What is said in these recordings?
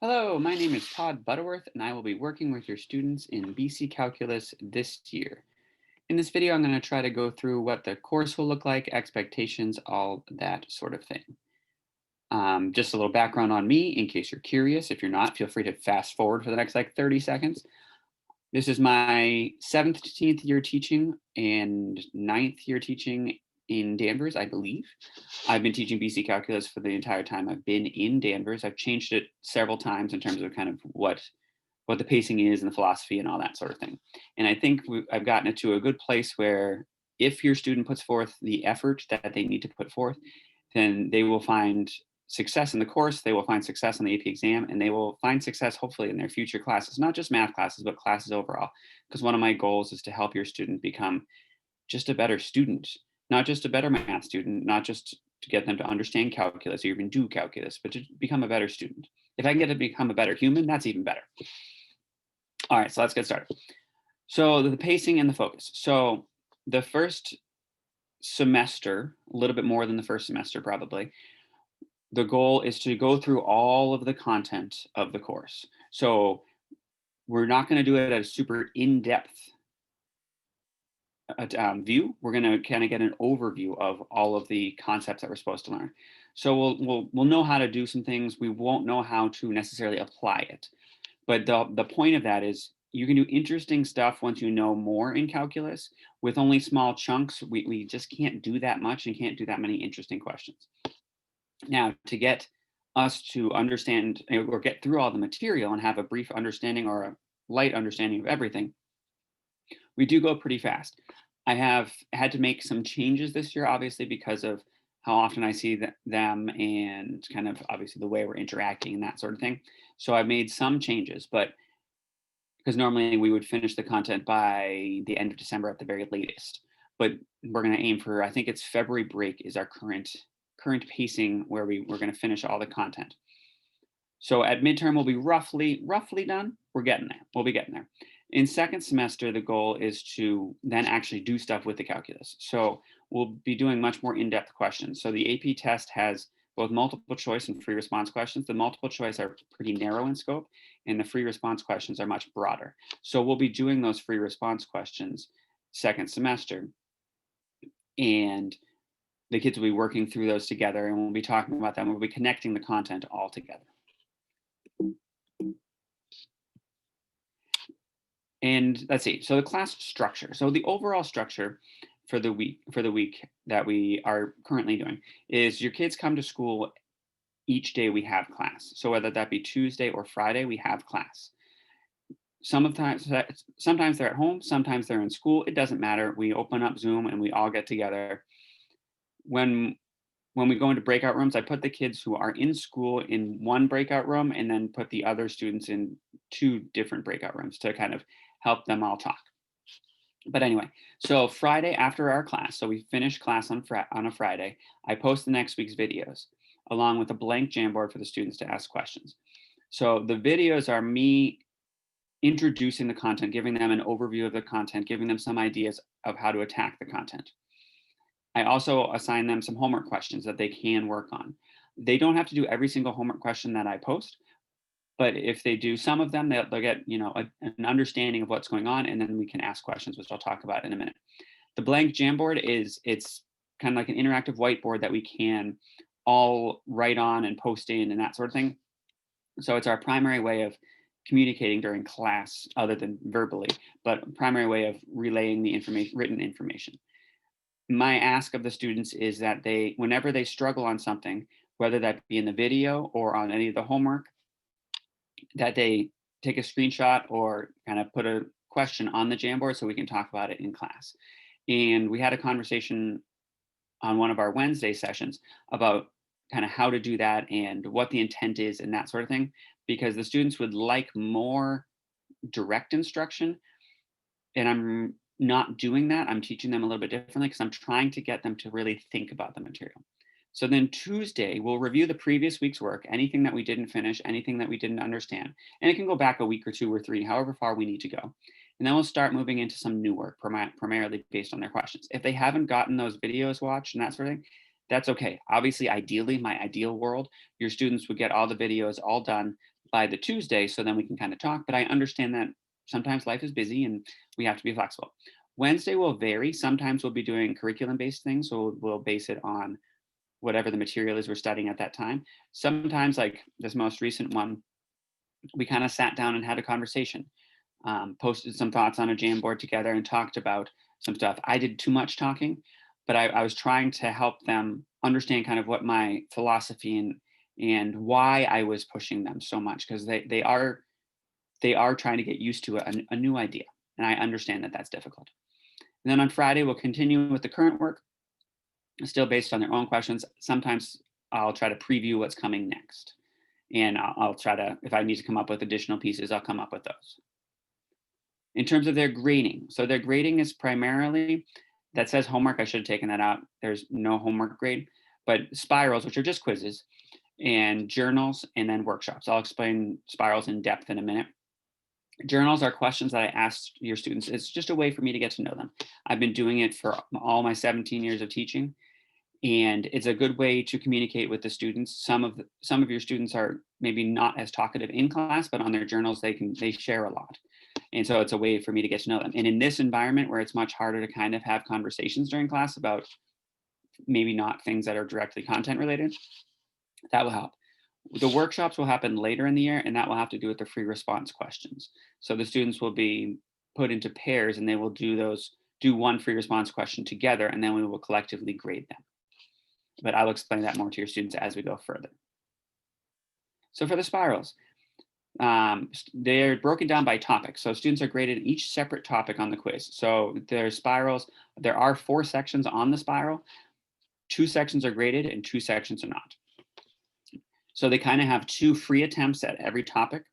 Hello, my name is Todd Butterworth, and I will be working with your students in BC Calculus this year. In this video, I'm going to try to go through what the course will look like, expectations, all that sort of thing. Just a little background on me, in case you're curious. If you're not, feel free to fast forward for the next 30 seconds. This is my 7th to 10th year teaching and 9th year teaching in Danvers, I believe. I've been teaching BC Calculus for the entire time I've been in Danvers. I've changed it several times in terms of kind of what the pacing is and the philosophy and all that sort of thing. And I think I've gotten it to a good place where if your student puts forth the effort that they need to put forth, then they will find success in the course, they will find success on the AP exam, and they will find success hopefully in their future classes, not just math classes, but classes overall. Because one of my goals is to help your student become just a better student, not just a better math student, not just to get them to understand calculus or even do calculus, but to become a better student. If I can get to become a better human, that's even better. All right, so let's get started. So the pacing and the focus. So the first semester, a little bit more than the first semester probably, the goal is to go through all of the content of the course. So we're not going to do it at a super in-depth view. We're going to kind of get an overview of all of the concepts that we're supposed to learn. So we'll know how to do some things. We won't know how to necessarily apply it. But the point of that is you can do interesting stuff once you know more in calculus. With only small chunks, we just can't do that much and can't do that many interesting questions. Now, to get us to understand or get through all the material and have a brief understanding or a light understanding of everything, we do go pretty fast. I have had to make some changes this year, obviously, because of how often I see them and kind of obviously the way we're interacting and that sort of thing. So I've made some changes, but because normally we would finish the content by the end of December at the very latest. But we're going to aim for, I think it's February break is our current pacing where we're going to finish all the content. So at midterm, we'll be roughly done. We're getting there. We'll be getting there. In second semester, the goal is to then actually do stuff with the calculus. So we'll be doing much more in-depth questions. So the AP test has both multiple choice and free response questions. The multiple choice are pretty narrow in scope, and the free response questions are much broader. So we'll be doing those free response questions second semester. And the kids will be working through those together, and we'll be talking about them. We'll be connecting the content all together. And let's see, so the class structure. So the overall structure for the week that we are currently doing is your kids come to school each day we have class. So whether that be Tuesday or Friday, we have class. Sometimes they're at home, sometimes they're in school. It doesn't matter. We open up Zoom and we all get together. When we go into breakout rooms, I put the kids who are in school in one breakout room and then put the other students in 2 different breakout rooms to kind of help them all talk. But anyway, so Friday after our class, so we finish class on a Friday, I post the next week's videos along with a blank Jamboard for the students to ask questions. So the videos are me introducing the content, giving them an overview of the content, giving them some ideas of how to attack the content. I also assign them some homework questions that they can work on. They don't have to do every single homework question that I post, but if they do some of them, they'll get an understanding of what's going on, and then we can ask questions, which I'll talk about in a minute. The blank Jamboard it's kind of like an interactive whiteboard that we can all write on and post in and that sort of thing. So it's our primary way of communicating during class, other than verbally, but primary way of relaying the information, written information. My ask of the students is that whenever they struggle on something, whether that be in the video or on any of the homework, that they take a screenshot or kind of put a question on the Jamboard so we can talk about it in class. And we had a conversation on one of our Wednesday sessions about kind of how to do that and what the intent is and that sort of thing, because the students would like more direct instruction. And I'm not doing that. I'm teaching them a little bit differently because I'm trying to get them to really think about the material. So then Tuesday, we'll review the previous week's work, anything that we didn't finish, anything that we didn't understand. And it can go back a week or 2 or 3, however far we need to go. And then we'll start moving into some new work, primarily based on their questions. If they haven't gotten those videos watched and that sort of thing, that's okay. Obviously, ideally, my ideal world, your students would get all the videos all done by the Tuesday so then we can kind of talk. But I understand that sometimes life is busy and we have to be flexible. Wednesday will vary. Sometimes we'll be doing curriculum based things. So we'll base it on whatever the material is we're studying at that time. Sometimes, like this most recent one, we kind of sat down and had a conversation, posted some thoughts on a Jamboard together and talked about some stuff. I did too much talking, but I was trying to help them understand kind of what my philosophy and why I was pushing them so much, because they are trying to get used to a new idea, and I understand that that's difficult. And then on Friday we'll continue with the current work, still based on their own questions. Sometimes I'll try to preview what's coming next, and I'll try to, if I need to come up with additional pieces, I'll come up with those. In terms of their grading, so their grading is primarily, that says homework, I should have taken that out. There's no homework grade, but spirals, which are just quizzes, and journals, and then workshops. I'll explain spirals in depth in a minute. Journals are questions that I ask your students. It's just a way for me to get to know them. I've been doing it for all my 17 years of teaching, and it's a good way to communicate with the students. Some of your students are maybe not as talkative in class, but on their journals they share a lot. And so it's a way for me to get to know them. And in this environment where it's much harder to kind of have conversations during class about maybe not things that are directly content related, that will help. The workshops will happen later in the year, and that will have to do with the free response questions. So the students will be put into pairs and they will do one free response question together, and then we will collectively grade them. But I'll explain that more to your students as we go further. So for the spirals, they're broken down by topic. So students are graded each separate topic on the quiz. So there's spirals. There are 4 sections on the spiral. 2 sections are graded and 2 sections are not. So they kind of have 2 free attempts at every topic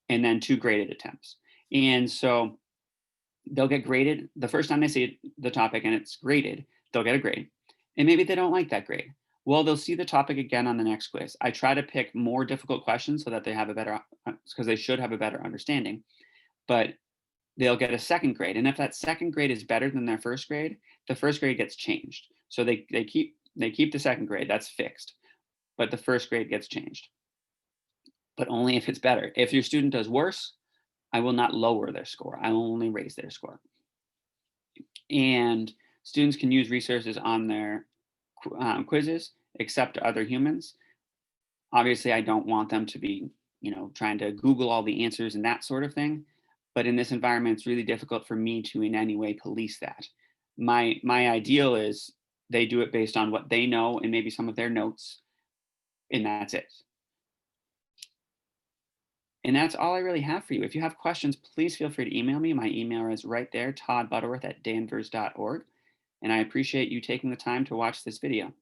and then 2 graded attempts. And so they'll get graded the first time they see the topic and it's graded, they'll get a grade. And maybe they don't like that grade. Well, they'll see the topic again on the next quiz. I try to pick more difficult questions so that they have a better, because they should have a better understanding, but they'll get a second grade. And if that second grade is better than their first grade, the first grade gets changed. So they keep the second grade, that's fixed, but the first grade gets changed. But only if it's better. If your student does worse, I will not lower their score. I will only raise their score. And students can use resources on their quizzes, except other humans. Obviously, I don't want them to be, trying to Google all the answers and that sort of thing. But in this environment, it's really difficult for me to in any way police that. My ideal is they do it based on what they know and maybe some of their notes, and that's it. And that's all I really have for you. If you have questions, please feel free to email me. My email is right there, toddbutterworth@danvers.org. And I appreciate you taking the time to watch this video.